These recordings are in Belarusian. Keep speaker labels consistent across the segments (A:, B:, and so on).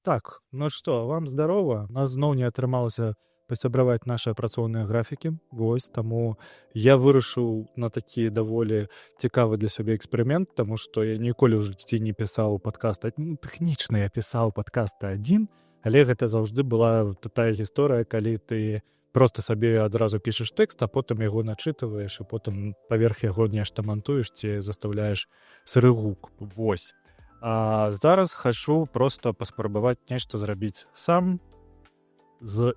A: Так, ну што, вам здарова. У нас зноў не атрымалася пасябраваць нашыя працоўныя графікі. Вось, таму я вырашыў на такі даволі цікавы для сябе эксперымент, таму што я ніколі ў жыцці не пісаў падкаст. Тэхнічна я пісаў падкасты адзін, але гэта заўжды была тая гісторыя, калі ты проста сабе адразу пішаш тэкст, а потым яго начытываеш, і потым паверх яго нешта мантуеш ці застаўляеш сыры гук. Вось. А зараз хачу проста паспрабаваць нешта зрабіць сам,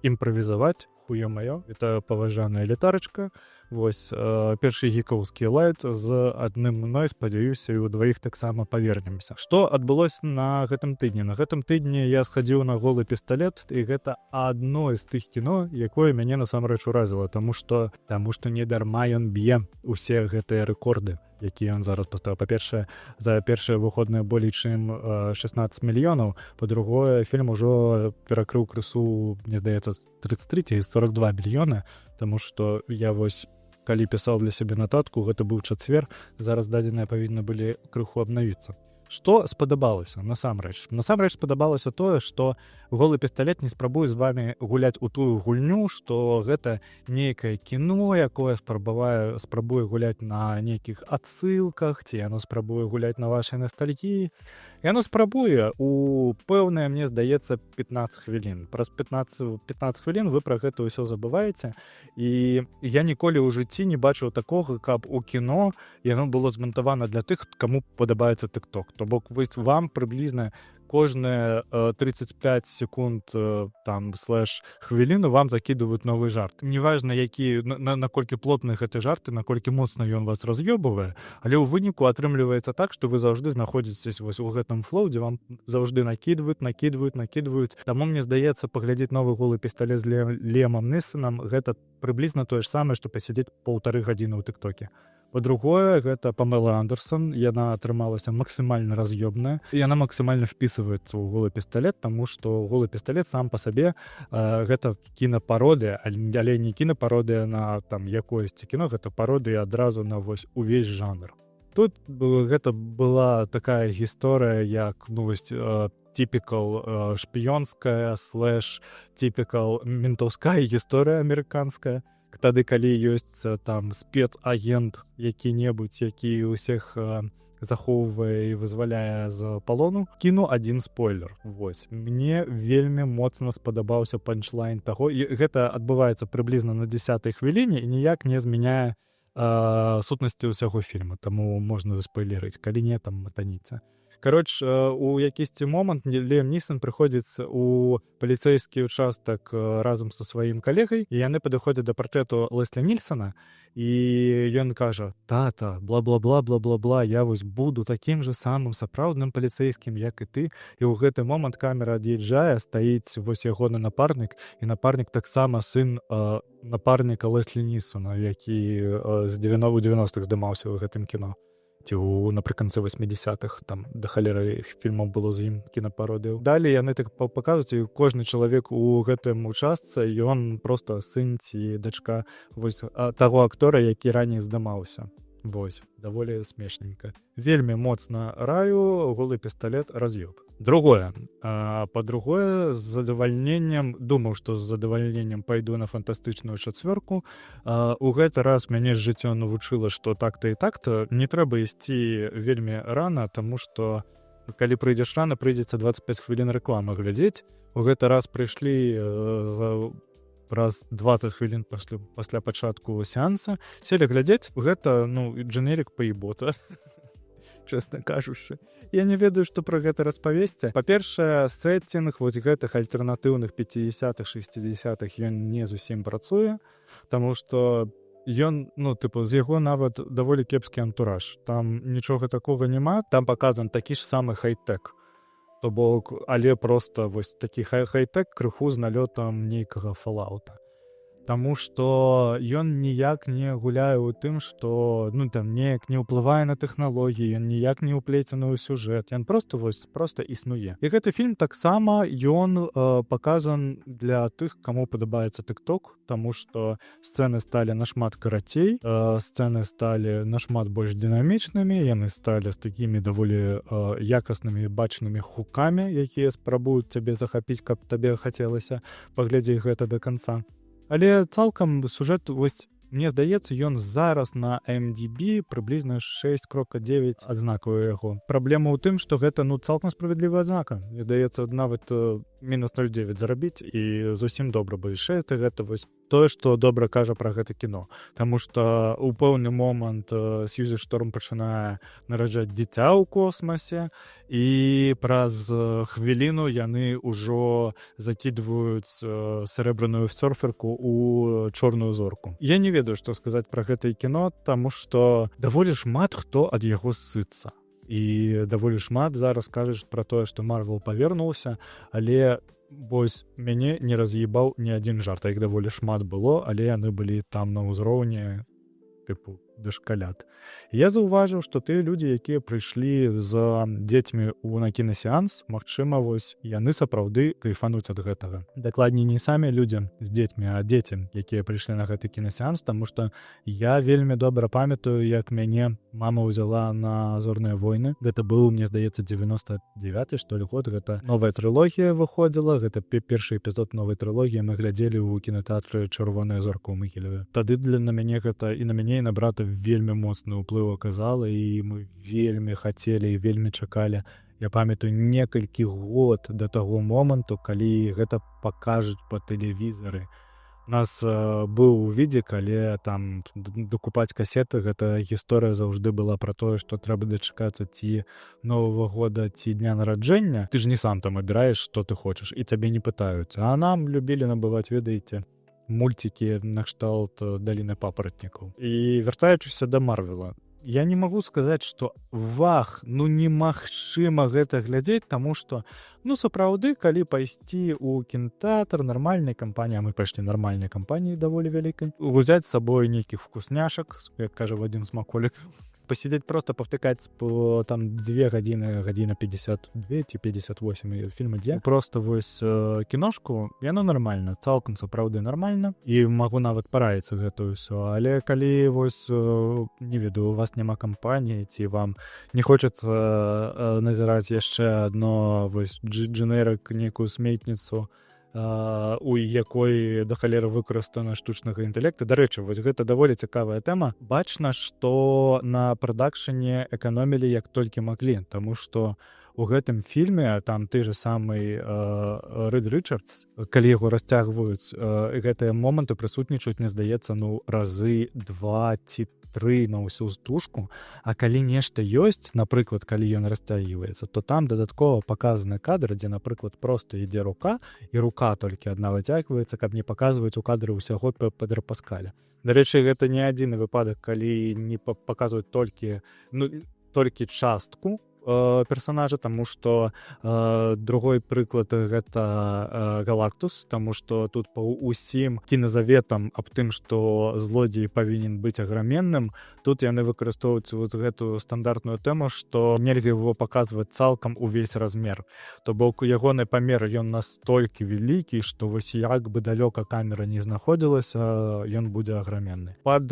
A: імправізаваць, хуё маё, это паважаная літарачка. Вось, першы гікаўскі лайт з адным мной, спадзяюся, і ўдваіх таксама павернемся. Што адбылося на гэтым тыдні? На гэтым тыдні я схадзіў на голы пісталет, і гэта адно з тых кіно, якое мяне насамрэч уразіла, таму што не дарма ён б'е ўсе гэтыя рэкорды, які ён зараз паставіў. Па-першае, за першыя выходныя болей чым 16 мільёнаў, па-другое, фільм ужо перакрыў крысу, мне здаецца, 33 ці 42 мільёны, таму што я вось, калі пісаў для сябе нататку, гэта быў чацвер, зараз дадзеныя павінны былі крыху абнавіцца. Што спадабалася насамрэч? Насамрэч спадабалася тое, што голы пісталет не спрабуе з вами гуляць у тую гульню, што гэта нейкае кіно, якое спрабуе гуляць на нейкіх адсылках, ці яно спрабуе гуляць на вашай настальгіі. Яно спрабуе у пэўнае, мне здаецца, 15 хвілін. Праз 15 хвілін вы пра гэта ўсё забываеце. І я ніколі ў жыцці не бачыў такога, каб у кіно яно было змантавана для тых, каму падабаецца TikTok. То бок, вам прыблізна кожныя 35 секунд там слэш хвіліну вам закідваюць новы жарт. Неважна, наколькі плотны гэты жарт і наколькі моцна ён вас раз'ёбывае, але ў выніку атрымліваецца так, што вы заўжды знаходзіцесь вось у гэтым флоу, дзе вам заўжды накідваюць. Таму, мне здаецца, паглядзець новы голы пісталет з Лемам Нісанам, гэта прыблізна тое ж самае, што пасядзець 1,5 гадзіны ў тыктоке. Па-другое, гэта Памела Андерсон, яна атрымалася максімальна раз'ёбная, і яна максімальна впісваецца ў голы пісталет, таму што голы пісталет сам па сабе гэта кінапародыя, але не кінапародыя на там якоесьці кіно, гэта пародыя адразу на вось увесь жанр. Тут гэта была такая гісторыя, як типікал шпіёнская слэш типікал ментаўская гісторыя амерыканская. Тады, калі ёсць там спецагент які-небудзь, які ўсіх захоўвае і вызваляе з палону. Кіну адзін спойлер. Вось. Мне вельмі моцна спадабаўся панчлайн таго. І гэта адбываецца прыблізна на 10-й хвіліне і ніяк не змяняе сутнасці ўсяго фільма. Таму можна заспойлерыць. Калі не, там матаніца. Кароч, у якісьці момант Лем Нісан прыходзіць у паліцэйскі участак разам са сваім калегай, і яны падыходзяць да партрэту Леслі Нільсона, і ён кажа: «Тата, бла-бла-бла, я вось буду такім жа самым сапраўдным паліцэйскім, як і ты». І ў гэты момант камера ад'язджае, стаіць вось ягоны напарнік, і напарнік таксама сын напарніка Леслі Нільсона, які з 90-х здымаўся ў гэтым кіно. Ці напрыканцы 80-х, там да халеры фільмаў было з ім кінапародыяў. Далей яны так паказваюць, і кожны чалавек у гэтым участцы, ён проста сын ці дачка вось таго актора, які раней здымаўся. Вось, даволі смешненька. Вельмі моцна раю, голы пісталет раз'ёб. Другое. Па-другое, з задавальненнем, думаў, што з задавальненнем пайду на фантастычную чацвёрку. У гэты раз мяне жыццё навучыла, што так-то і так-то не трэба ісці вельмі рана, таму што калі прыйдзеш рана, прыйдзецца 25 хвілін рэкламы глядзець. У гэты раз прыйшлі праз 20 хвілін пасля пачатку сеанса, селі глядзець, гэта, дженерік паебота, чэсна кажучы. Я не ведаю, што пра гэта распавесці. Па-першае, сеттинг вось гэтых альтэрнатыўных 50-х, 60-х ён не зусім працуе, таму што ён, з яго нават даволі кепскі антураж. Там нічога такога няма, там паказан такі ж самы хай-тэк. То бок, але проста вось такі хай-тэк крыху з налётам нейкага фалаута. Таму што ён ніяк не гуляе ў тым, што там неяк не ўплывае на тэхналогіі, ён ніяк не ўплецены ў сюжэт. Ён проста існуе. І гэты фільм таксама ён паказан для тых, каму падабаецца TikTok, таму што сцэны сталі нашмат карацей, сцэны сталі нашмат больш дынамічнымі, яны сталі з такімі даволі якаснымі бачнымі хукамі, якія спрабуюць цябе захапіць, каб табе хацелася паглядзець гэта да канца. Але цалкам сюжэт, вось, мне здаецца, ён зараз на IMDb прыблізна 6.9 адзнакаў яго. Праблема ў тым, што гэта цалкам справядлівая адзнака. Мне здаецца, нават мінус 0,9 зарабіць і зусім добра, бо яшчэ гэта вось тое, што добра кажа пра гэта кіно. Таму што ў пэўны момант Сьюзі Шторм пачынае нараджаць дзіця ў космасе, і праз хвіліну яны ўжо закідваюць срэбраную сёрферку ў чорную зорку. Я не ведаю, што сказаць пра гэтае кіно, таму што даволі шмат хто ад яго ссыцца. І даволі шмат зараз кажуць пра тое, што Марвел павернуўся, але вось мяне не раз'ебаў ні адзін жарт. Іх даволі шмат было, але яны былі там на ўзроўні тыпу дашкалят. Я заўважыў, што тыя людзі, якія прыйшлі з дзецьмі на кінасеанс, магчыма, вось яны сапраўды кайфануць ад гэтага. Дакладней, не самі людзі з дзецьмі, а дзеці, якія прыйшлі на гэты кінасеанс, таму што я вельмі добра памятаю, як мяне мама ўзяла на «Зорныя войны». Гэта быў, мне здаецца, 99-й, што ли, год. Гэта новая трылогія выходзіла, гэта першы эпізод новай трылогіі мы глядзелі ў кінатэатры «Чырвоная зорка» ў Магілеве. Тады на мяне гэта і на мяне, і на брата вельмі моцны ўплыў аказала, і мы вельмі хацелі і вельмі чакалі. Я памятаю некалькі год да таго моманту, калі гэта пакажуць па тэлевізары. У нас быў відзік, але там дакупаць касеты, гэта гісторыя заўжды была пра тое, што трэба дачакацца ці Новага года, ці дня нараджэння. Ты ж не сам там абіраеш, што ты хочаш, і цябе не пытаюцца. А нам любілі набываць, ведаеце, мультики накшталт «Даліны папаратнікаў». І вяртаючыся да Марвела, я не магу сказаць, што немагчыма гэта глядзець, таму што, сапраўды, калі пайсці ў кінатэатр нармальнай кампаніі, а мы пайшлі нармальнай кампаніі даволі вялікай, узяць з сабой нейкіх вкусняшак, як кажа Вадзім Смаколік, пасидзець проста павтыкаць по там 2 гадзіны, гадзіна 52 ці 58 фільм ідзе. Просто вось кіношку, яно нармальна, цалкам сапраўды нармальна, і магу нават параіцца гэта ўсё. Але калі вось, не ведаю, у вас няма кампаніі, ці вам не хочацца назіраць яшчэ адно вось дженерык, нейкую сметніцу, у якой да халеры выкарыстана штучнага інтэлекта. Дарэчы, вось гэта даволі цікавая тэма. Бачна, што на прадакшане эканомілі як толькі маглі, таму што у гэтым фільме там ты же самы Рэд Рычардс, калі яго расцягваюць, гэтыя моманты прысутнічаюць, мне здаецца, разы 2 ці 3 на ўсю стужку, а калі нешта ёсць, напрыклад, калі ён расцягваецца, то там дадаткова паказаны кадр, дзе, напрыклад, проста ідзе рука, і рука толькі адна выцягваецца, каб не паказваць у кадры ўсяго Педра Паскаля. Дарэчы, гэта не адзіны выпадак, калі не паказваюць толькі частку персонажа, таму што другой прыклад гэта Галактус, таму што тут па ўсім кіназаветам аб тым, што злодзей павінен быць аграменным, тут яны выкарыстоўваюць вот гэтую стандартную тэму, што нельга его паказваць цалкам увесь размер. То бок ягоны памер, ён настолькі вялікі, што вось як бы далёка камера не знаходзілася, ён будзе аграменны. Пад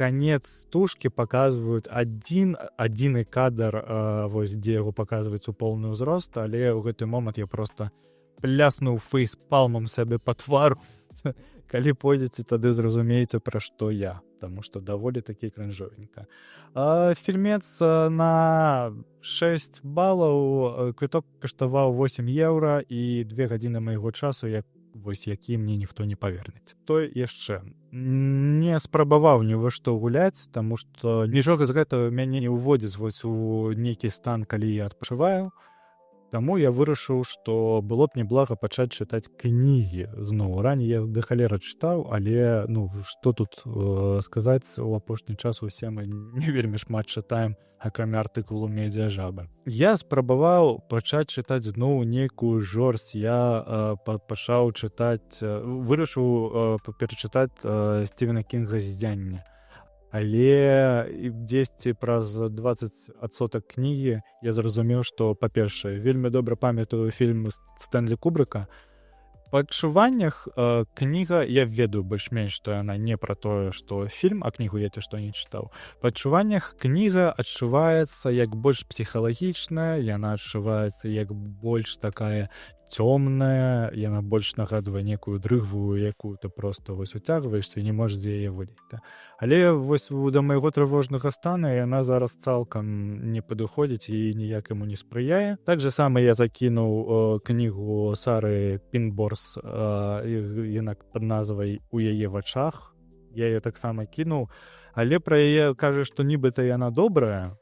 A: конец стужкі паказваюць адзіны кадр, вось дзе яго паказваюць у поўны ўзрост, але ў гэты момант я просто пляснуў фейспалмам сабе па твару. Калі пойдзеце, тады зразумееце, пра што я, таму што даволі такі крынжовенька. Фільмец на 6 балаў, квіток каштаваў 8 еўра і 2 гадзіны майго часу, які мне ніхто не павернець. Той яшчэ не спрабаваў ні во што гуляць, таму што нічога з гэтага мяне не ўводзіць вось у нейкі стан, калі я адпачываю. Таму я вырашыў, што было б няблага пачаць чытаць кнігі зноў. Раней я да халеры чытаў, але што тут сказаць, у апошні час усе мы не вельмі шмат чытаем, акрамя артыкулу «Медзяжаба». Я спрабаваў пачаць чытаць зноў нейкую жорсць. Я пачаў чытаць, вырашыў перачытаць Стівена Кінга «Ззянне». Але дзесьці праз 20% кнігі я зразумеў, што, па-першае, вельмі добра памятаю фільм Стэнлі Кубрыка. Па адчуваннях кніга, я ведаю больш-менш, што яна не пра тое, што фільм, а кнігу я што не чытаў. Па адчуваннях кніга адчуваецца як больш псіхалагічная, яна адчуваецца як больш такая цёмная, яна больш нагадвае некую дрыгву, якую ты проста уцягваешся і не можаш дзе яе вылезці. Але да майго трывожнага стана яна зараз цалкам не падыходзіць і ніяк яму не спрыяе. Так же сама я закінуў кнігу Сары Пінборс, яна пад назвай «У яе вачах». Я яе таксама кінуў, але пра яе кажа, што нібыта яна добрая,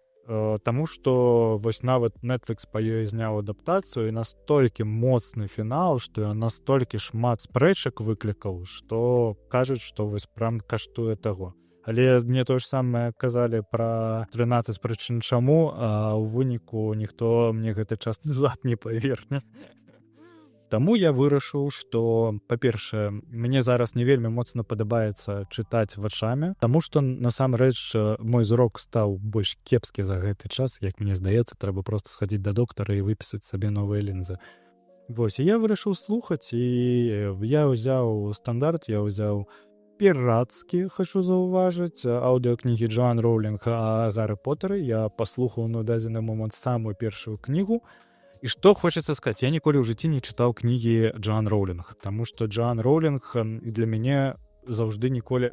A: таму што вось нават Netflix па ёй зняў адаптацыю, і настолькі моцны фінал, што ён настолькі шмат спрэчак выклікаў, што кажуць, што вось прям каштуе таго. Але мне тое ж самае казалі пра 13 прычын чаму, а ў выніку ніхто мне гэты час назад не паверне. Таму я вырашыў, што, па-першае, мне зараз не вельмі моцна падабаецца чытаць вачамі, таму што, насамрэч, мой зрок стаў больш кепскі за гэты час. Як мне здаецца, трэба проста схадзіць да доктара і выпісаць сабе новыя лінзы. Вось, і я вырашыў слухаць, і я ўзяў стандарт, я ўзяў пірацкі, хачу заўважыць, аўдыокнігі Джоан Роўлінг о Гарры Потары. Я паслухаў на дадзены момант самую першую кнігу. І што хочацца сказаць, я ніколі ў жыцці не чытаў кнігі Джоан Роўлінг, таму што Джоан Роўлінг для мяне заўжды ніколі...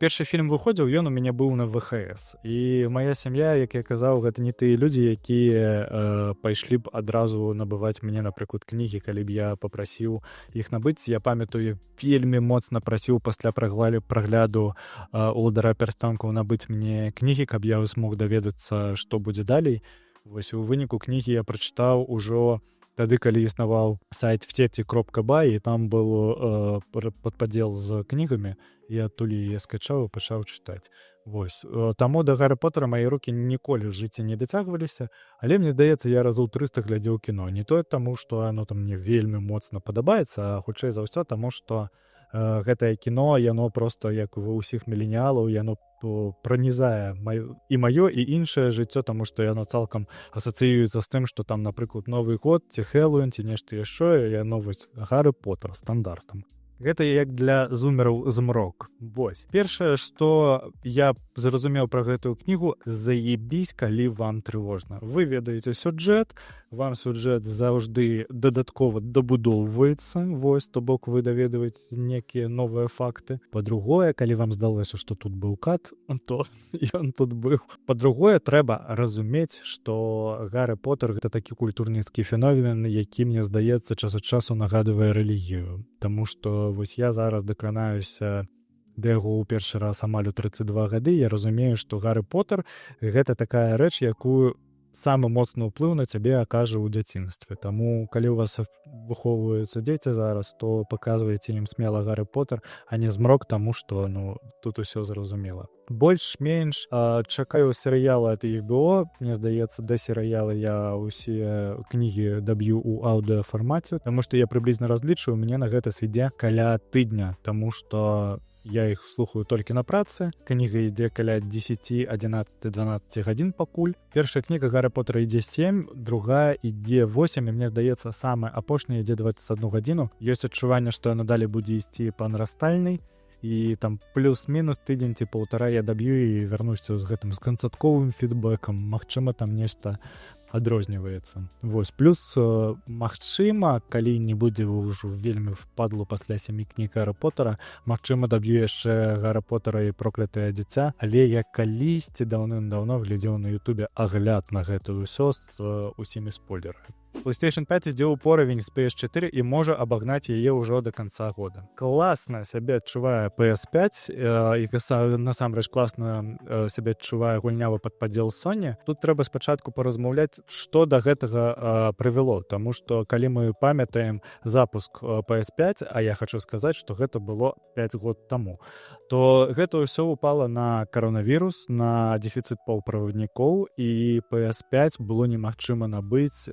A: першы фільм выходзіў, ён у мяне быў на ВХС. І мая сям'я, як я казаў, гэта не тыя людзі, якія пайшлі б адразу набываць мне, напрыклад, кнігі, калі б я папрасіў іх набыць. Я памятаю, вельмі моцна прасіў пасля прагляду «Уладара пярстонкаў» набыць мне кнігі, каб я змог даведацца, што будзе далей. Вось у выніку кнігі я прачытаў ужо тады, калі існаваў сайт втеці.бай, і там был падпадзел з кнігамі, і адтуль яе скачаў і пачаў чытаць. Вось. Таму да Гарры Потара мае рукі ніколі ў жыцці не дацягваліся, але мне здаецца, я разоў 300 глядзеў кіно. Не тое таму, што яно там мне вельмі моцна падабаецца, а хутчэй за ўсё таму, што гэтае кіно, яно проста, як ва ўсіх міленіялаў, яно пранізае і маё, і іншае жыццё, таму што яно цалкам асацыюецца з тым, што там, напрыклад, Новы год, ці Хэллоуін, ці нешта яшчэ, яно вось Гарры Потар стандартам. Гэта як для зумераў змрок. Вось. Першае, што я зразумеў пра гэтую кнігу, заебісь, калі вам трывожна. Вы ведаеце сюжэт, вам сюжэт заўжды дадаткова дабудоўваецца, вось, то бок вы даведваеце некія новыя факты. Па-другое, калі вам здалося, што тут быў кат, то ён тут быў. Па-другое, трэба разумець, што Гарры Потар — гэта такі культурніцкі феномен, які, мне здаецца, час ад часу нагадвае рэлігію. Таму што вось я зараз дакранаюся да яго ў першы раз амаль у 32 гады, я разумею, што Гарры Потар — гэта такая рэч, якую самы моцны ўплыў на цябе акажа ў дзяцінстве. Таму, калі ў вас выхоўваюцца дзеці зараз, то паказвайце ім смела Гарры Потар, а не змрок, таму што, тут усё зразумела. Больш-менш чакаю серыяла ад HBO. Мне здаецца, да серыяла я ўсе кнігі даб'ю ў аўдыафармаце, таму што я прыблізна разлічваю, мне на гэта сыдзе каля тыдня, таму што я іх слухаю толькі на працы. Кніга ідзе каля 10, 11, 12 гадзін пакуль. Першая кніга Гарры Потара ідзе 7, другая ідзе 8, і мне здаецца, самая апошняя ідзе 21 гадзіну. Ёсць адчуванне, што яна далей будзе ісці па нарастальнай, і там плюс-мінус тыдзень ці паўтара я даб'ю і вярнуся з гэтым з канцатковым фідбэкам. Магчыма, там нешта адрозніваецца. Вось. Плюс, магчыма, калі не будзе ўжо вельмі впадло пасля 7 кніг Гарры Потара, магчыма, даб'ю яшчэ Гарры Потара і проклятае дзіця, але я калісьці даўным-даўно глядзеў на Ютубе агляд на гэта ўсё з усімі спойлерамі. PlayStation 5 ідзе ў поравень з PS4 і можа абагнаць яе ўжо до конца года. Класна сябе адчувае PS5 і насамрэч класна сябе адчувае гульнявы падпадзел Sony. Тут трэба спачатку паразмаўляць, што да гэтага прывяло, таму што калі мы памятаем запуск PS5, а я хочу сказаць, што гэта было 5 год таму, то гэта ўсё упала на каронавірус, на дэфіцыт паўправаднікоў, і PS5 было немагчыма набыць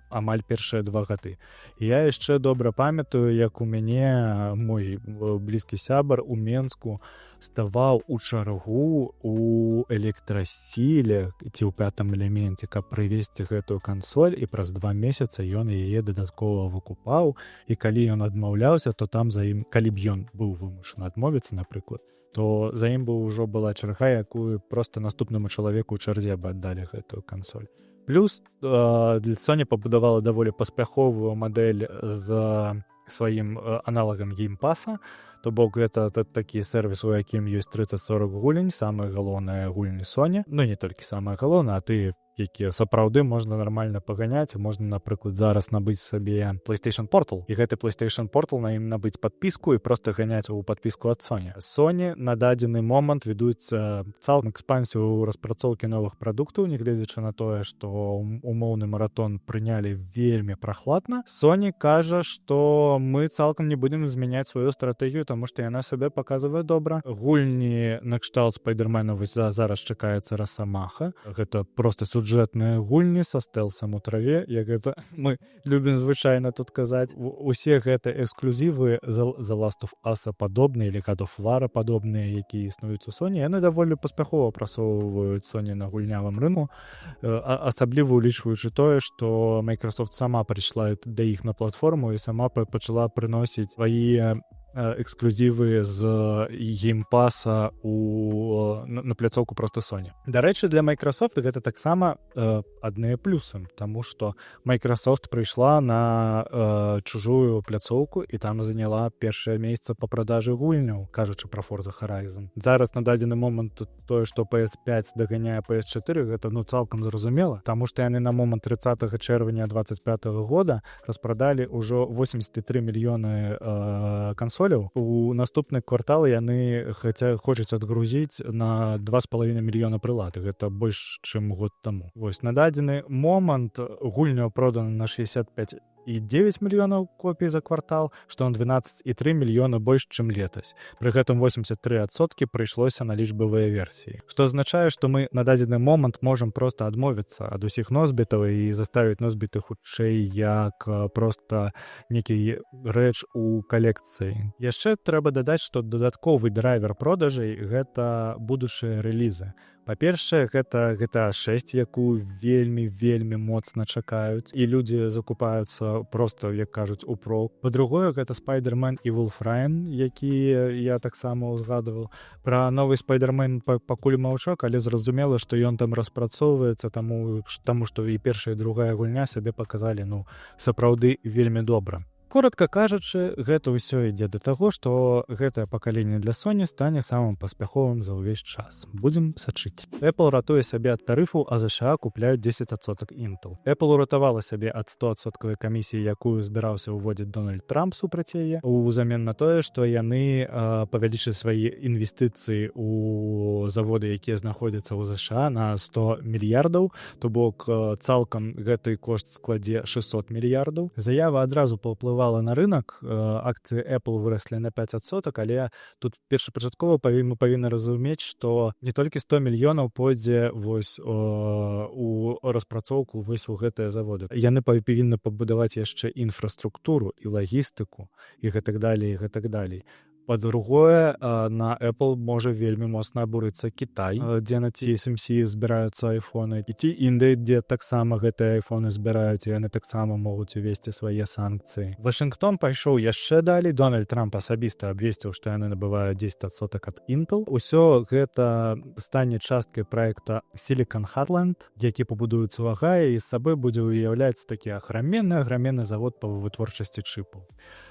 A: амаль першыя 2 гады. Я яшчэ добра памятаю, як у мяне мой блізкі сябар у Менску ставаў у чаргу у электрасіле ці ў 5-м элеменце, каб прывезці гэтую кансоль, і праз 2 месяцы ён яе дадаткова выкупаў, і калі ён адмаўляўся, то там за ім, калі б ён быў вымушаны адмовіцца, напрыклад, то за ім бы ўжо была чарга, якую проста наступнаму чалавеку ў чарзе бы аддалі гэтую кансоль. Плюс Sony пабудавала даволі паспяховую мадэль з сваім аналагам геймпаса, то бок гэта такі сервіс, у якім ёсць 30-40 гулень, самыя галоўныя гульні Sony, ну не толькі самыя галоўныя, а ты якія сапраўды можна нармальна паганяць. Можна, напрыклад, зараз набыць сабе PlayStation Portal, і гэты PlayStation Portal на ім набыць падпіску і проста ганяць у падпіску ад Sony. Sony на дадзены момант ведуецца цалкам экспансію ў распрацоўкі новых прадуктаў, нягледзячы на тое, што умоўны маратон прынялі вельмі прахладна. Sony кажа, што мы цалкам не будзем змяняць сваю стратэгію, таму што яна сабе паказвае добра. Гульні накшталт Спайдермена вось зараз чакаецца Расамаха. Гэта проста сюжэтныя гульні са стэлсам у траве, як гэта мы любім звычайна тут казаць. Усе гэта эксклюзівы The Last of Us падобныя или God of War падобныя, якія існуюць у Sony, яны даволі паспяхова прасоўваюць Sony на гульнявым рынку, асабліва улічваючы тое, што Microsoft сама прыйшла да іх на платформу і сама пачала прыносіць свае эксклюзівы з геймпаса на пляцоўку проста Sony. Дарэчы, для Microsoft гэта таксама адныя плюсы, таму што Microsoft прыйшла на чужую пляцоўку і там заняла першае месца па продажы гульняў, кажучы пра Forza Horizon. Зараз на дадзены момант тое, што PS5 даганяе PS4, гэта цалкам зразумела, таму што яны на момант 30 чэрвеня 2025 года распрадалі ўжо 83 мільёны кансолей. У наступны квартал яны хочуць адгрузіць на 2,5 мільёна прылад. Гэта больш, чым год таму. Вось на дадзены момант гульня продана на 65,9 мільёнаў копій за квартал, што на 12,3 мільёна больш, чым летась. Пры гэтым 83% прыйшлося на лічбавыя версіі. Што азначае, што мы на дадзены момант можам проста адмовіцца ад усіх носьбітаў і заставіць носьбіты хутчэй як проста некі рэч у калекцыі. Яшчэ трэба дадаць, што дадатковы драйвер продажай гэта будучыя рэлізы. Па-першае, гэта GTA 6, якую вельмі моцна чакаюць, і людзі закупаюцца проста, як кажуць, упрок. Па-другое, гэта Spider-Man і Wolfenstein, які я таксама узгадываў. Пра новы Spider-Man пакуль маўчок, але зразумела, што ён там распрацоўваецца, таму што і першая, і другая гульня сабе паказалі, сапраўды вельмі добра. Коротка кажучы, гэта ўсё ідзе да таго, што гэтае пакаленне для Sony стане самым паспяховым за ўвесь час. Будзем сачыць. Apple ратуе сябе ад тарыфу, а ЗША купляюць 10% Intel. Apple уратавала сябе ад 100% камісіі, якую збіраўся ўводзіць Дональд Трамп супраць яе, узамен на тое, што яны павялічылі свае інвестыцыі ў заводы, якія знаходзяцца ў ЗША на 100 мільярдаў, то бок цалкам гэты кошт складзе 600 мільярдаў. Заява адразу паўплывала на рынок, акцыі Apple выраслі на 5%, але тут першапачаткова мы павінны разумець, што не толькі 100 мільёнаў пойдзе вось у распрацоўку вось у гэтыя заводы. Яны павінны пабудаваць яшчэ інфраструктуру і лагістыку і гэтак далей. Па-другое, на Apple можа вельмі моцна абурыцца Кітай, дзе на TSMC збіраюцца айфоны, і ці Індыя, дзе таксама гэтыя айфоны збіраюць, і яны таксама могуць увесці свае санкцыі. Вашынгтон пайшоў яшчэ далей. Дональд Трамп асабіста абвесціў, што яны набываюць 10% ад Intel. Усё гэта стане часткай праекта Silicon Heartland, які пабудуецца ў Агайі, і з сабой будзе ўяўляць такі аграменны завод па вытворчасці чыпаў.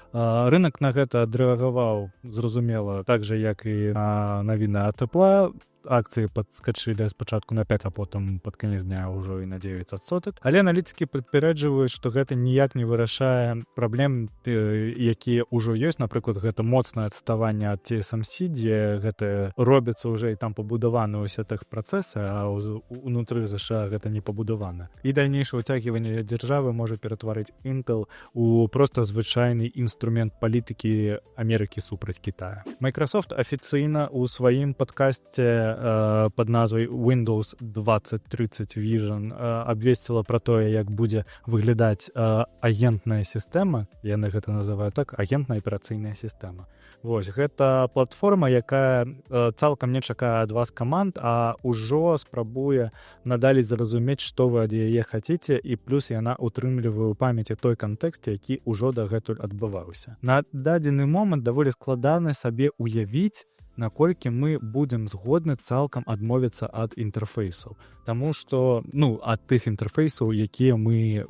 A: Рынок на гэта адрэагаваў, зразумела, так жа, як і на навіны ад Apple. акцыі падскачылі спачатку на 5, а потым пад канец дня ўжо і на 9%. Але аналітыкі папярэджваюць, што гэта ніяк не вырашае праблем, якія ўжо ёсць. Напрыклад, гэта моцнае адставанне ад TSMC, дзе гэта робіцца ўжо і там пабудаваны ўсе тэхпрацэсы, а ўнутры ЗША гэта не пабудавана. І дальнейшае ўцягванне дзяржавы можа ператварыць Intel у проста звычайны інструмент палітыкі Амерыкі супраць Китая. Microsoft афіцыйна ў сваім падкасце пад назвай Windows 2030 Vision абвесціла пра тое, як будзе выглядаць агентная сістэма, яны гэта называюць так, агентная аперацыйная сістэма. Вось, гэта платформа, якая цалкам не чакае ад вас каманд, а ўжо спрабуе надалей зразумець, што вы ад яе хаціце, і плюс яна утрымлівае ў памяці той кантэкст, які ўжо дагэтуль адбываўся. На дадзены момант даволі складана сабе уявіць, наколькі мы будзем згодны цалкам адмовіцца ад інтэрфейсаў. Таму што, ад тых інтэрфейсаў, якія мы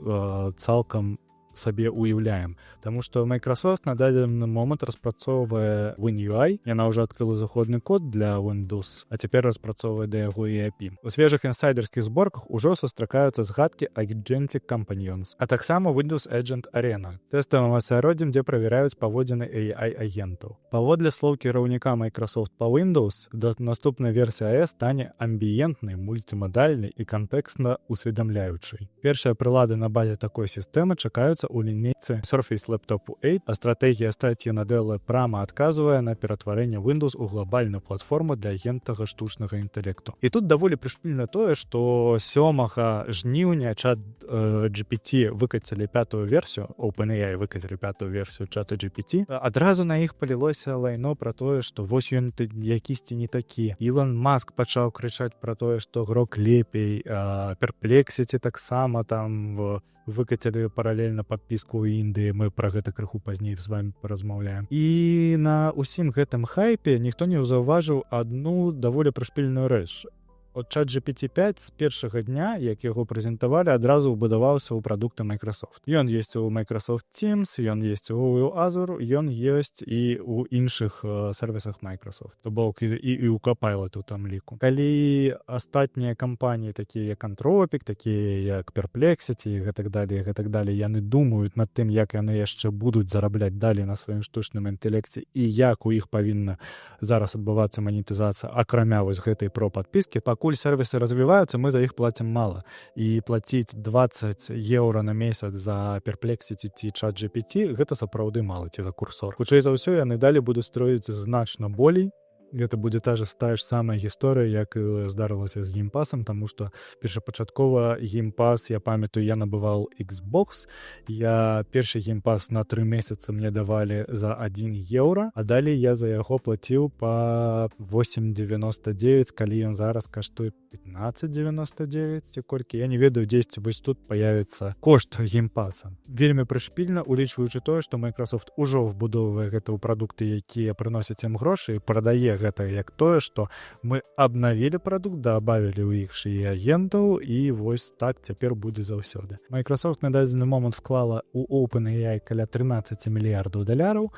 A: цалкам сабе уяўляем. Таму што Microsoft на дадзены момант распрацоўвае WinUI, яна ўжо адкрыла заходны код для Windows, а цяпер распрацоўвае да яго і API. У свежых інсайдерскіх зборках ужо сустракаюцца згадкі Agentic Companions, а таксама Windows Agent Arena, тэставым асяроддзем, дзе правяраюць паводзіны AI-агентаў. Паводле слоў кіраўніка Microsoft па Windows, наступная версія AES стане амбіентнай, мультымадальнай і кантэкстна усведамляючай. Першыя прылады на базе такой сістэмы чакаюцца у лінейцы Surface Laptop 8, а стратэгія Сатья Наделла прама адказвае на ператварэнне Windows у глобальную платформу для агентага штучнага інтэлекту. І тут даволі прышпільна тое, што 7 жніўня чат GPT выкацілі 5-ю версію, OpenAI выкацілі 5-ю версію чата GPT. Адразу на іх палілося лайно пра тое, што вось ён якісьці не такі. Ілон Маск пачаў крычаць пра тое, што Грок лепей, Perplexity таксама там выкацілі паралельна падпіску ў Індыі, мы пра гэта крыху пазней з вами паразмаўляем. І на ўсім гэтым хайпе ніхто не заўважыў адну даволі прышпільную рэч. От чат GPT-5 з першага дня, як яго прэзентавалі, адразу ўбудаваўся ў прадукты Microsoft. Ён ёсць у Microsoft Teams, ён ёсць у Azure, ён ёсць і ў іншых сервісах Microsoft. То бок і ў Copilot у там ліку. Калі астатнія кампаніі, такія як Anthropic, такія як Perplexity і гэтак далей, яны думаюць над тым, як яны яшчэ будуць зарабляць далей на сваім штучным інтэлекце і як у іх павінна зараз адбывацца манетызацыя, акрамя вось гэтай про-падпіскі, пакуль сервісы развіваюцца, мы за іх плацім мала. І плаціць 20 еўра на месяц за Perplexity ці чат GPT, гэта сапраўды мала ці за курсор. Хутчэй за ўсё, яны далі будуць строіць значна болей. Гэта будзе тая ж самая гісторыя, як і здарылася з геймпасам, таму што першапачаткова геймпас, я памятаю, я набываў Xbox, першы геймпас на 3 месяцы мне давалі за 1 еўра, а далей я за яго плаціў па 8,99, калі ён зараз каштуе 15,99 ці колькі. Я не ведаю, дзесьці вось тут появіцца кошт геймпаса. Вельмі прышпільна, улічваючы тое, што Microsoft ужо вбудоўвае гэта ў прадукты, якія прыносяць ім грошы, і прадае гэта як тое, што мы абнавілі прадукт, дабавілі ў іх і агентаў, і вось так цяпер будзе заўсёды. Microsoft на дадзены момант вклала ў OpenAI каля 13 мільярдаў $,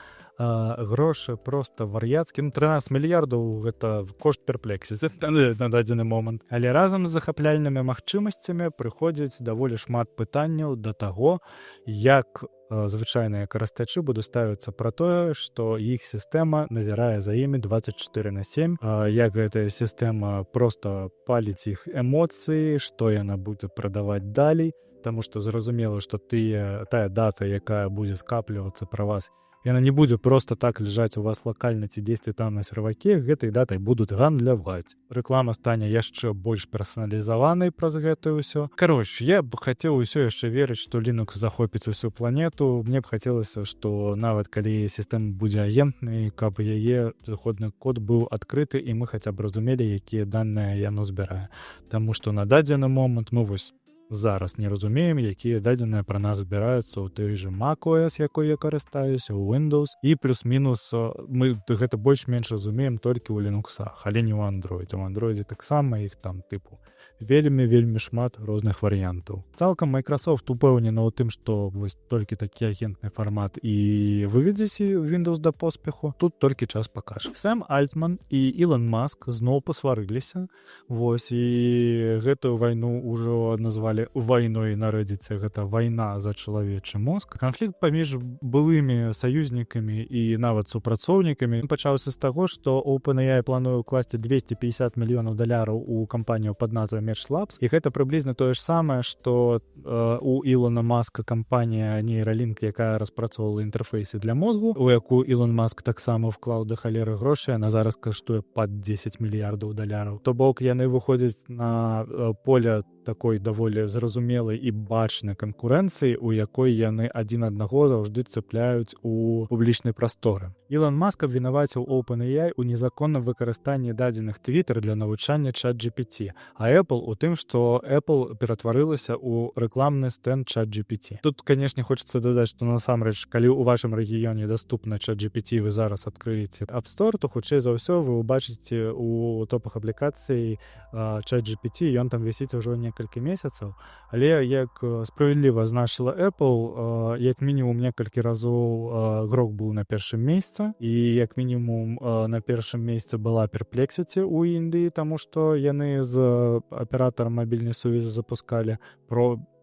A: грошы проста вар'яцкі. 13 мільярдаў гэта кошт Perplexity на дадзены момант. Але разам з захапляльнымі магчымасцямі прыходзіць даволі шмат пытанняў да таго, як звычайныя карыстачы будуць ставіцца пра тое, што іх сістэма назірае за імі 24/7, як гэтая сістэма проста паліць іх эмоцыі, што яна будзе прадаваць далей, таму што зразумела, што тая дата, якая будзе скаплівацца пра вас, яна не будзе проста так ляжаць у вас лакальна ці дзесьці там на серваке, гэтай датай будуць гандляваць. Рэклама стане яшчэ больш персаналізаванай праз гэтае ўсё. Кароч, я б хацеў усё яшчэ верыць, што Linux захопіць усю планету. Мне б хацелася, што нават калі сістэма будзе агентнай, каб яе заходны код быў адкрыты, і мы хаця б разумелі, якія даныя яно збірае. Таму што на дадзены момант мы вось зараз не разумеем, якія дадзеныя пра нас збіраюцца ў той же macOS, якой я карыстаюся, у Windows, і плюс-мінус мы гэта больш-менш разумеем толькі ў Linux, але не ў Android. У Android таксама іх там тыпу вельмі шмат розных варыянтаў. Цалкам Microsoft упэўнена ў тым, што вось толькі такі агентны фармат і выведзеце Windows да поспеху. Тут толькі час пакажа. Сэм Альтман і Ілон Маск зноў пасварыліся. Вось, і гэтую вайну ўжо назвалі вайной на Reddit. Гэта вайна за чалавечы мозг. Канфлікт паміж былымі саюзнікамі і нават супрацоўнікамі пачаўся з таго, што OpenAI плануе ўкласці $250 мільёнаў у кампанію пад назвай Mesh Labs. І гэта прыблізна тое ж самае, што у Ілона Маска кампанія Neuralink, якая распрацоўвала інтэрфейсы для мозгу, у якую Ілон Маск таксама вклаў да халеры грошай, яна зараз каштуе пад $10 мільярдаў. То бок яны выходзяць на поле такой даволі зразумелай і бачнай канкурэнцыі, у якой яны адзін аднаго заўжды цэпляюць у публічнай прасторы. Ілон Маск абвінаваціў OpenAI у незаконным выкарыстанні дадзеных Twitter для навучання ChatGPT, а Apple у тым, што Apple ператварылася ў рэкламны стэнд ChatGPT. Тут, канешне, хочацца дадаць, што насамрэч, калі ў вашым рэгіёне даступна ChatGPT, вы зараз адкрыеце App Store, то хутчэй за ўсё вы ўбачыце у топах аплікацый ChatGPT, ён там вісіць ужо некалькі месяцаў, але як справядліва азначыла Apple, як мінімум некалькі разоў Grok быў на першым месцы, і як мінімум на першым месцы была Perplexity ў Індыі, таму што яны з аператарам мабільнай сувязі запускалі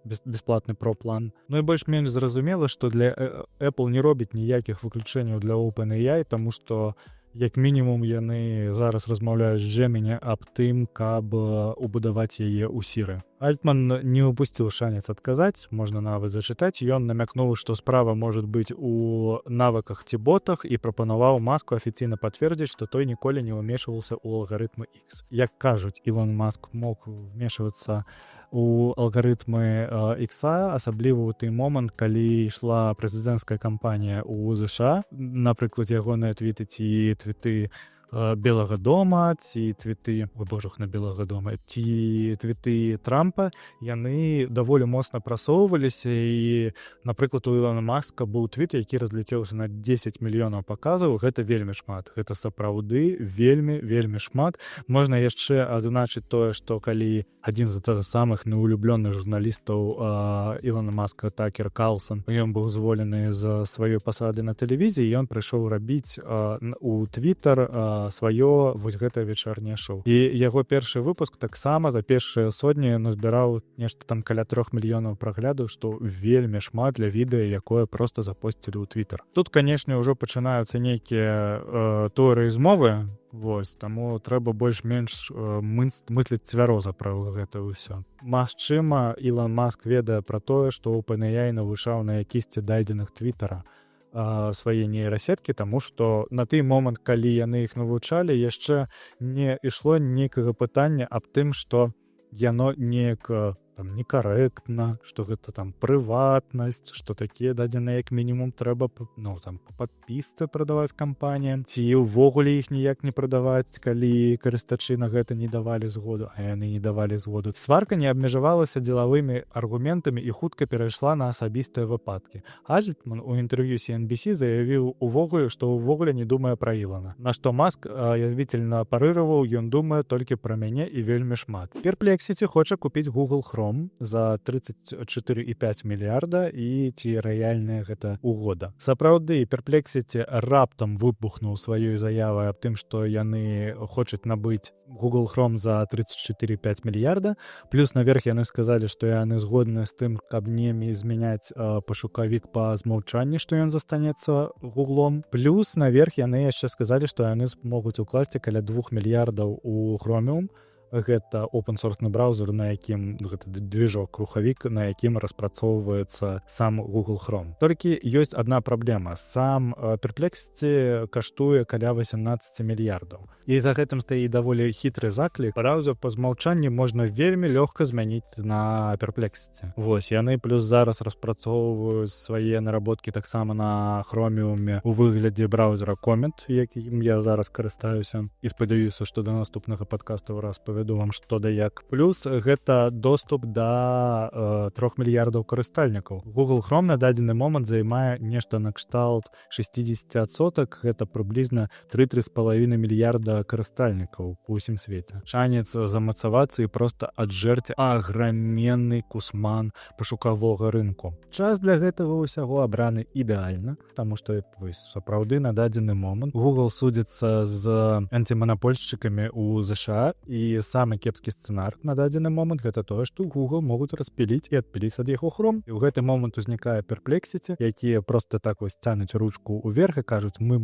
A: бесплатны про-план. Ну і больш-менш зразумела, што для Apple не робіць ніякіх выключэнняў для OpenAI, таму што як мінімум яны зараз размаўляюць з Gemini аб тым, каб убудаваць яе ў Siri. Альтман не упусціў шанец адказаць, можна нават зачытаць. Ён намякнуў, што справа можа быць у навыках ці ботах і прапанаваў Маску афіцыйна пацвердзіць, што той ніколі не ўмешваўся ў алгарытмы X. Як кажуць, Ілон Маск мог вмешвацца у алгарытмы X, асабліва ў той момант, калі ішла прэзідэнцкая кампанія ў ЗША, напрыклад, ягоныя твіты ці твіты Белага дома, ці твіты, на Белага дома, ці твіты Трампа, яны даволі моцна прасоўваліся, і, напрыклад, у Ілона Маска быў твіт, які разляцеўся на 10 мільёнаў паказаў. Гэта вельмі шмат. Гэта сапраўды вельмі шмат. Можна яшчэ адзначыць тое, што калі адзін з самых неулюблёных журналістаў Ілона Маска, Такер Карлсон, ён быў зволены з сваёй пасады на тэлевізіі, ён прыйшоў рабіць у Твіттер сваё вось гэтае вечарняе шоу. І яго першы выпуск таксама за першыя сотні назбіраў нешта там каля 3 мільёнаў праглядаў, што вельмі шмат для відэа, якое проста запосцілі ў Твіттер. Тут, канешне, ўжо пачынаюцца нейкія тэорыі змовы, вось, таму трэба больш-менш мысліць цвяроза пра гэта ўсё. Магчыма, Ілон Маск ведае пра тое, што OpenAI навучаў на якісьці дадзеных Твіттера свае нейрасеткі, таму што на той момант, калі яны іх навучалі, яшчэ не ішло нейкага пытання аб тым, што яно неяк там некарэктна, што гэта там прыватнасць, што такія дадзеныя як мінімум трэба па падпісцы прадаваць кампаніям, ці ўвогуле іх ніяк не прадаваць, калі карыстачы на гэта не давалі згоду, а яны не давалі згоду. Сварка не абмежавалася дзелавымі аргументамі і хутка перайшла на асабістыя выпадкі. Альтман у інтэрв'ю CNBC заявіў увогуле, што ўвогуле не думае пра Ілона. На што Маск язвіцельна парыраваў, ён думае толькі пра мяне і вельмі шмат. Perplexity хоча купіць Google Chrome за 34,5 мільярда, і ці рэальная гэта угода. Сапраўды, Perplexity раптам выбухнуў сваёй заявай аб тым, што яны хочуць набыць Google Chrome за 34,5 мільярда. Плюс наверх яны сказалі, што яны згодны з тым, каб не змяняць пашукавік па змаўчанні, што ён застанецца Гуглом. Плюс наверх яны яшчэ сказалі, што яны могуць укласці каля 2 мільярдаў у Chromium. Гэта open-source браузер, на якім гэта движок, рухавік, на якім распрацоўваецца сам Google Chrome. Толькі ёсць адна праблема. Сам Perplexity каштуе каля 18 мільярдаў. І за гэтым стаіць даволі хітры заклік. Браузер па змаўчанні можна вельмі лёгка змяніць на Perplexity. Вось, яны плюс зараз распрацоўваюць свае наработкі таксама на Chromium у выглядзе браузера Comet, якім я зараз карыстаюся. І спадзяюся, што да наступнага падкаста раз распавяду вам што да як. Плюс гэта доступ да 3 мільярдаў карыстальнікаў. Google Chrome на дадзены момант займае нешта накшталт 60%, гэта прыблізна 3,5 мільярда карыстальнікаў у ўсім свеце. Шанец замацавацца і проста аджэрці аграменны кусман пашукавога рынку. Час для гэтага ўсяго абраны ідэальна, таму што сапраўды на дадзены момант Google судзіцца з антиманапольшчыкамі ў ЗША, і самы кепскі сцэнар на дадзены момант гэта тое, што Google могуць распіліць і адпіліць ад яго Chrome. І ў гэты момант узнікае Perplexity, якія проста так вось цянуць ручку ўверх і кажуць мы.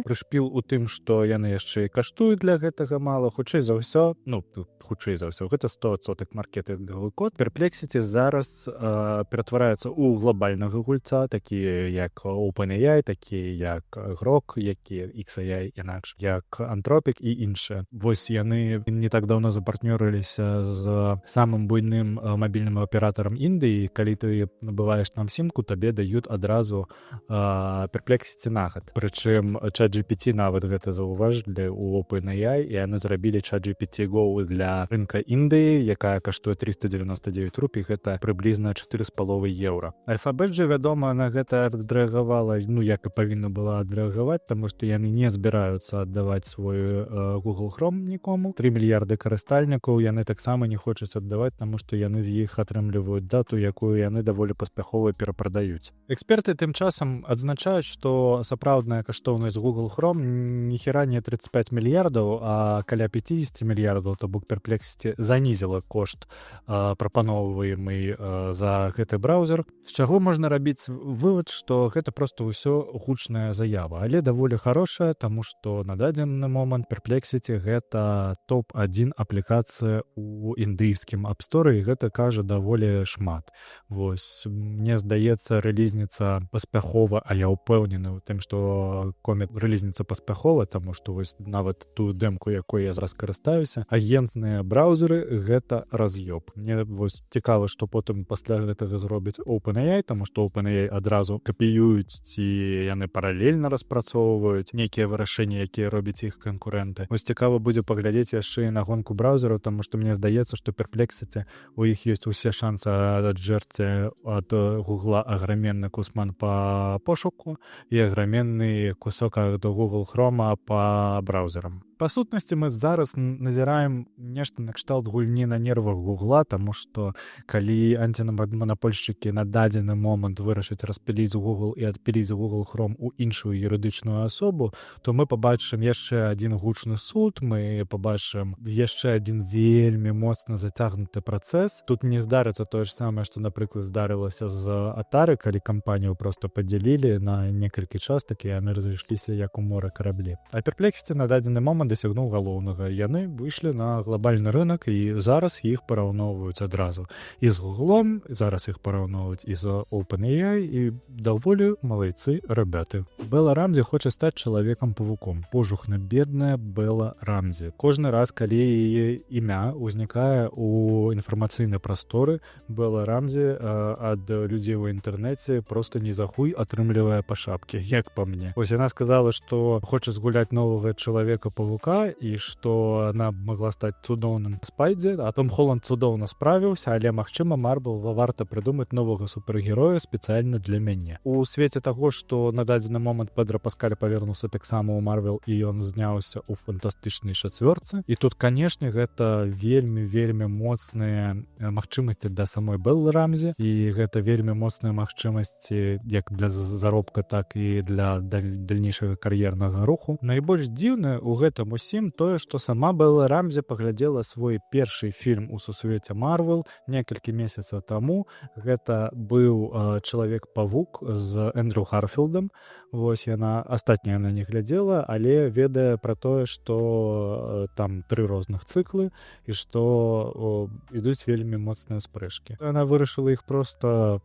A: Прышпіл у тым, што яны яшчэ і каштуюць для гэтага мала. Хутчэй за ўсё, гэта 100% маркетынгавы код. Perplexity зараз ператвараецца ў глобальнага гульца, такія як OpenAI, такія як Grok, якія XAI інакш, як Anthropic і іншыя. Вось яны не так даўно запартнёрыліся з самым буйным мабільным аператарам Індыі. Калі ты набываеш там сімку, табе даюць адразу Perplexity на год. Прычым ChatGPT нават гэта заўважылі ў OpenAI, і яны зрабілі ChatGPT Go для рынка Індыі, якая каштуе 399 рупій, гэта прыблізна 4,5 еўра. Alphabet жа, вядома, на гэта адрэагавала, як і павінна была адрэагаваць, таму што яны не збіраюцца аддаваць свой Google Chrome нікому. 3 мільярды карыстальнікаў яны таксама не хочуць аддаваць, таму што яны з іх атрымліваюць дату, якую яны даволі паспяхова перапрадаюць. Эксперты тым часам адзначаюць, што сапраўдная каштоўнасць Google Chrome ніхера не 35 мільярдаў, а каля 50 мільярдаў, то бок Perplexity занізіла кошт прапаноўваемы за гэты браузер. З чаго можна рабіць вывад, што гэта проста ўсё гучная заява, але даволі хорошая, таму што на дадзены момант Perplexity гэта топ-1 аплікацыя ў індыйскім App Store, і гэта кажа даволі шмат. Вось, мне здаецца, рэлізніца паспяхова, а я ўпэўнены ў тым, што комет рэлізніца паспяхова, таму што вось нават тую дэмку, якой я зараз карыстаюся, агентныя браузеры гэта раз'ёб. Мне вось цікава, што потым пасля гэтага зробіць OpenAI, таму што OpenAI адразу капіююць ці яны паралельна распрацоўваюць нейкія вырашэнні, якія робяць іх канкурэнты. Вось цікава будзе паглядзець яшчэ і на гонку браузераў, таму што мне здаецца, што Perplexity у іх ёсць усе шансы аджэрці ад Гугла аграменны кусман па пошуку і аграменны кусок ад Google Chrome па браузерам. Па сутнасці мы зараз назіраем нешта накшталт гульні на нервах Гугла, таму што калі антиманапольшчыкі на дадзены момант вырашаць распіліць Google і адпіліць Google Chrome у іншую юрыдычную асобу, то мы пабачым яшчэ адзін гучны суд, мы пабачым яшчэ адзін вельмі моцна зацягнуты працэс. Тут не здарыцца тое ж самае, што, напрыклад, здарылася з Atari, калі кампанію проста падзялілі на некалькі частак, і яны разышліся як у мора караблі. А Perplexity на дадзены момант дасягнуў галоўнага. Яны выйшлі на глобальны рынок, і зараз іх параўноўваюць адразу. І з Гуглом, зараз іх параўноўваюць і з OpenAI, і даволі малайцы ребяты. Белла Рамзі хоча стаць чалавекам-павуком. Пожухна бедная Белла Рамзі. Кожны раз, калі яе імя ўзнікае ў інфармацыйнай прасторы, Белла Рамзі ад людзей у інтэрнэце проста не захуй атрымлівае па шапке, як па мне. Вось яна сказала, што хоча згуляць новага чалавека-павука, і што она могла стаць цудоўным Спайдзе, а Том Холланд цудоўна справіўся, але, магчыма, Марвел варта прыдумаць новага супергероя спецыяльна для мяне. У свеце таго, што на дадзены момант Педра Паскаль павернуўся таксама ў Марвел, і ён зняўся ў фантастычнай чацвёрцы. І тут, канешне, гэта вельмі моцныя магчымасці для самой Беллы Рамзі, і гэта вельмі моцныя магчымасці як для заробка, так і для дальнейшага кар'ернага руху. Найбольш дзіўнае ў гэтым усім тое, што сама Белла Рамзі паглядзела свой першы фільм у сусвеце Марвел некалькі месяцаў таму. Гэта быў Чалавек-павук з Эндрю Гарфілдам. Вось яна астатняя на не глядзела, але ведае пра тое, што там 3 розных цыклы і што ідуць вельмі моцныя спрэчкі. Яна вырашыла іх проста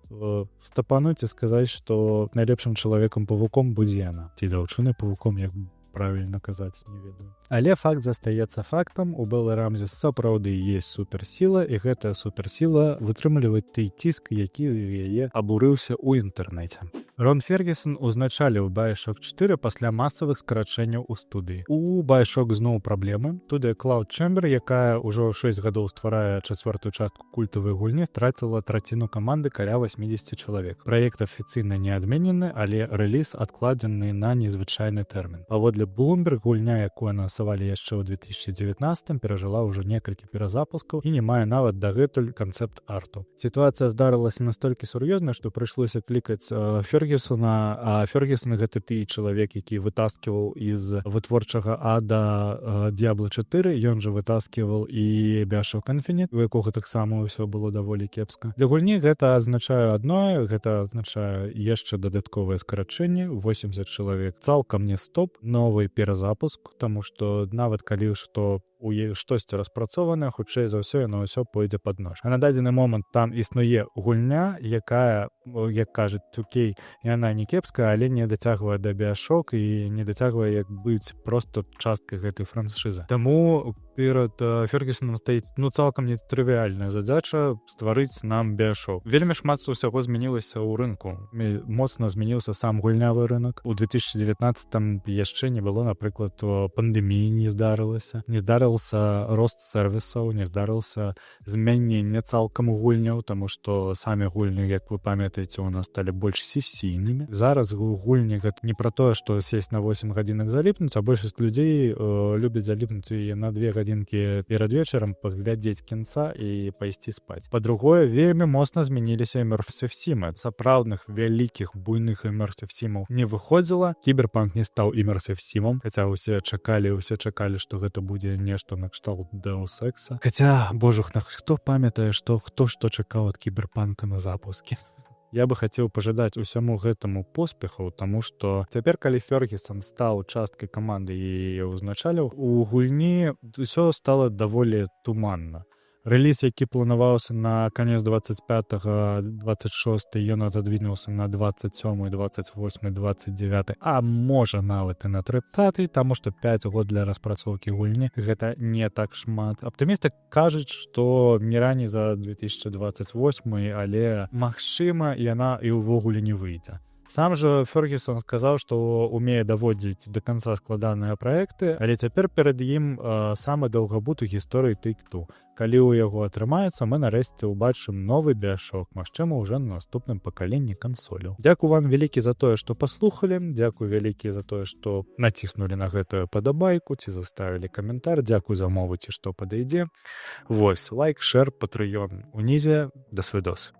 A: стапануць і сказаць, што найлепшым чалавекам-павуком будзе яна. Ці дзяўчынай-павуком, як правильно казаць, не ведаю. Але факт застаецца фактам. У Беллы Рамзі сапраўды есть суперсіла, і гэтая суперсіла вытрымліваць той ціск, які яе абурыўся ў інтэрнэце. Рон Фергюсон узначаліў Bioshock 4 пасля масавых скарачэнняў у студыі. У Bioshock зноў праблемы. Туды Клауд Чэмбер, якая ўжо 6 гадоў стварае чацвёртую частку культавай гульні, страціла траціну каманды каля 80 чалавек. Праект афіцыйна не адменены, але рэліз адкладзены на незвычайны тэрмін. Паводле Bloomberg, гульня, якую анансавалі яшчэ ў 2019, перажыла ўжо некалькі перазапускаў і не мае нават дагэтуль канцэпт-арту. Сітуацыя здарылася настолькі сур'ёзна, што прыйшлося клікаць Фергюсона, а Фергюсон гэта ты чалавек, які вытаскиваў из вытворчага ада Diablo 4, ён жа вытаскиваў і Bioshock Infinite, у якога таксама ўсё было даволі кепска. Для гульні гэта азначае адно, гэта азначае яшчэ дадатковае скарачэнне, 80 чалавек. Цалкам не стоп, новы перазапуск, таму што нават калі што у штосьці распрацованае, хутчэй за ўсё яно ўсё пойдзе пад нож. А на дадзены момант там існуе гульня, якая, як кажуць 2K, яна не кепская, але не дацягвае да Bioshock і не дацягвае як быць проста часткай гэтай франшызы. Таму перад Фергюсоном стаіць цалкам нетрывіальная задача стварыць нам Bioshock. Вельмі шмат усяго змянілася ў рынку. Моцна змяніўся сам гульнявы рынок. У 2019 яшчэ не было, напрыклад, пандэміі не здарылася. Не здарыўся рост сервісаў, не здарыўся змяненне цалкам гульняў, таму што самі гульні, як вы памятаеце, у нас сталі больш сесійнымі. Зараз гульні гэта не пра тое, што сесть на 8 гадзінак заліпнуць, а большасць людзей любяць заліпнуць і на 2 гадзінкі перад вечарам паглядзець кінца і пайсці спаць. Па-другое, вельмі моцна змяніліся Immersive Sim. Сапраўдных вялікіх буйных Immersive Sim'аў не выходзіла. Кіберпанк не стаў Immersive Sim'ом, хаця ўсе чакалі, што гэта будзе нешта накшталт Deus Ex. Хаця, божух, хто памятае, хто што чакаў ад кіберпанка на запуске. Я бы хацеў пажадаць усяму гэтаму поспеху, таму што цяпер, калі Фергюсон стаў часткай каманды і узначаліў, у гульні ўсё стала даволі туманна. Рэліз, які планаваўся на канец 25-26, ён ададвінуўся на 27, 28, 29, а можа нават і на 30, таму што 5 год для распрацоўкі гульні гэта не так шмат. Аптымісты кажуць, што не раней за 2028, але магчыма, яна і ўвогуле не выйдзе. Сам жа Фергюсон сказаў, што умее даводзіць да канца складаныя праекты, але цяпер перад ім самы даўгабут у гісторыі Take-Two. Калі ў яго атрымаецца, мы нарэшце ўбачым новы Bioshock, магчыма, ўжо на наступным пакаленні кансоляў. Дзякую вам вялікі за тое, што паслухалі, дзякую вялікі за тое, што націснулі на гэтую падабайку, ці заставілі каментар, дзякую за мову, ці што падыйдзе. Вось, лайк, шэр, патрыён унізе, да свідос.